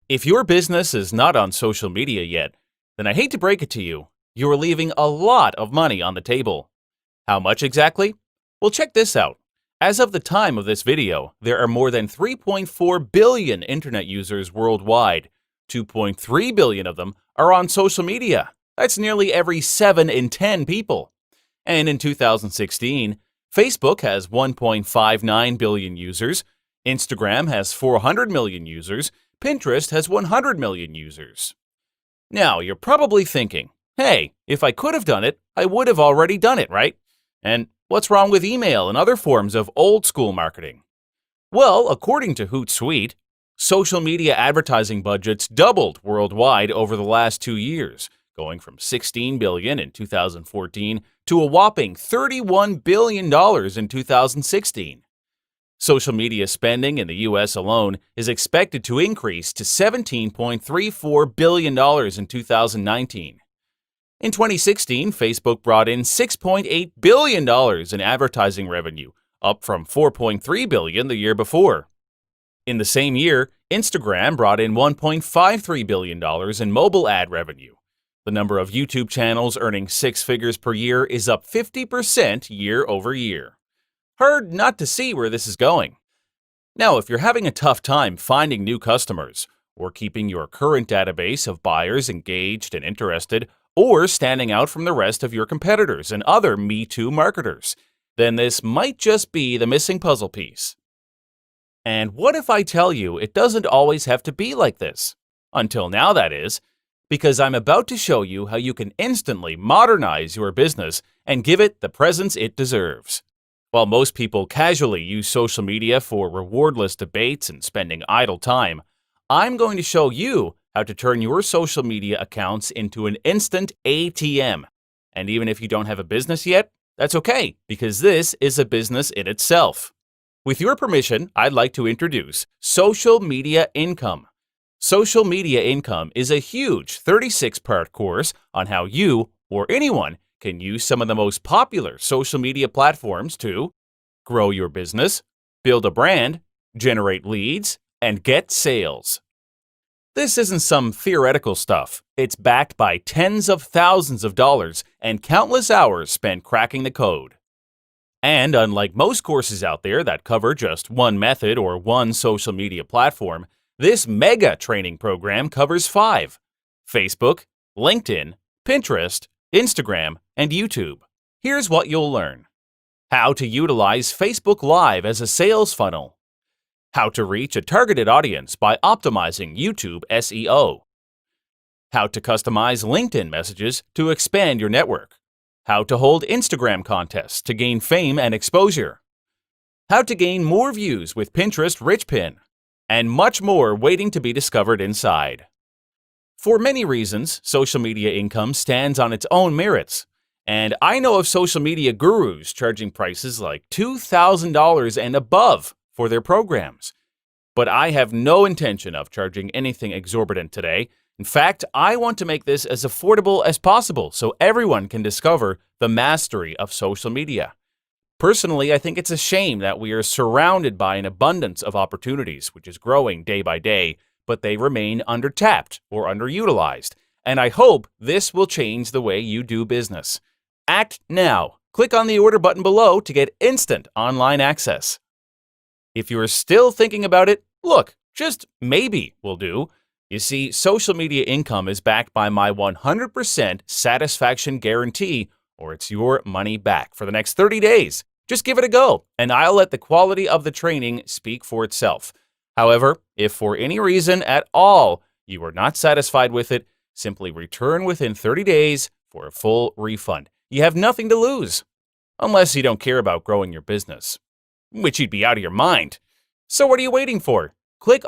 If your business is not on social media yet, then I hate to break it to you, you're leaving a lot of money on the table. How much exactly? Well, check this out. As of the time of this video, there are more than 3.4 billion internet users worldwide. 2.3 billion of them are on social media. That's nearly every 7 in 10 people. And in 2016, Facebook has 1.59 billion users, Instagram has 400 million users, Pinterest has 100 million users. Now, you're probably thinking, hey, if I could have done it, I would have already done it, right? And what's wrong with email and other forms of old-school marketing? Well, according to Hootsuite, social media advertising budgets doubled worldwide over the last 2 years, going from $16 billion in 2014 to a whopping $31 billion in 2016. Social media spending in the U.S. alone is expected to increase to $17.34 billion in 2019. In 2016, Facebook brought in $6.8 billion in advertising revenue, up from $4.3 billion the year before. In the same year, Instagram brought in $1.53 billion in mobile ad revenue. The number of YouTube channels earning 6 figures per year is up 50% year over year. Hard not to see where this is going. Now, if you're having a tough time finding new customers, or keeping your current database of buyers engaged and interested, or standing out from the rest of your competitors and other Me Too marketers, then this might just be the missing puzzle piece. And what if I tell you it doesn't always have to be like this? Until now, that is, because I'm about to show you how you can instantly modernize your business and give it the presence it deserves. While most people casually use social media for rewardless debates and spending idle time, I'm going to show you how to turn your social media accounts into an instant ATM. And even if you don't have a business yet, that's okay, because this is a business in itself. With your permission, I'd like to introduce Social Media Income. Social Media Income is a huge 36-part course on how you, or anyone, can use some of the most popular social media platforms to grow your business, build a brand, generate leads, and get sales. This isn't some theoretical stuff. It's backed by tens of thousands of dollars and countless hours spent cracking the code. And unlike most courses out there that cover just one method or one social media platform, this mega training program covers 5: Facebook, LinkedIn, Pinterest, Instagram, and YouTube. Here's what you'll learn. How to utilize Facebook Live as a sales funnel. How to reach a targeted audience by optimizing YouTube SEO. How to customize LinkedIn messages to expand your network. How to hold Instagram contests to gain fame and exposure. How to gain more views with Pinterest Rich Pin. And much more waiting to be discovered inside. For many reasons, social media income stands on its own merits. And I know of social media gurus charging prices like $2,000 and above for their programs. But I have no intention of charging anything exorbitant today. In fact, I want to make this as affordable as possible so everyone can discover the mastery of social media. Personally, I think it's a shame that we are surrounded by an abundance of opportunities, which is growing day by day, but they remain undertapped or underutilized. And I hope this will change the way you do business. Act now. Click on the order button below to get instant online access. If you're still thinking about it, look, just maybe will do. You see, social media income is backed by my 100% satisfaction guarantee, or it's your money back for the next 30 days. Just give it a go, and I'll let the quality of the training speak for itself. However, if for any reason at all you are not satisfied with it, simply return within 30 days for a full refund. You have nothing to lose, unless you don't care about growing your business, which you'd be out of your mind. So what are you waiting for? Click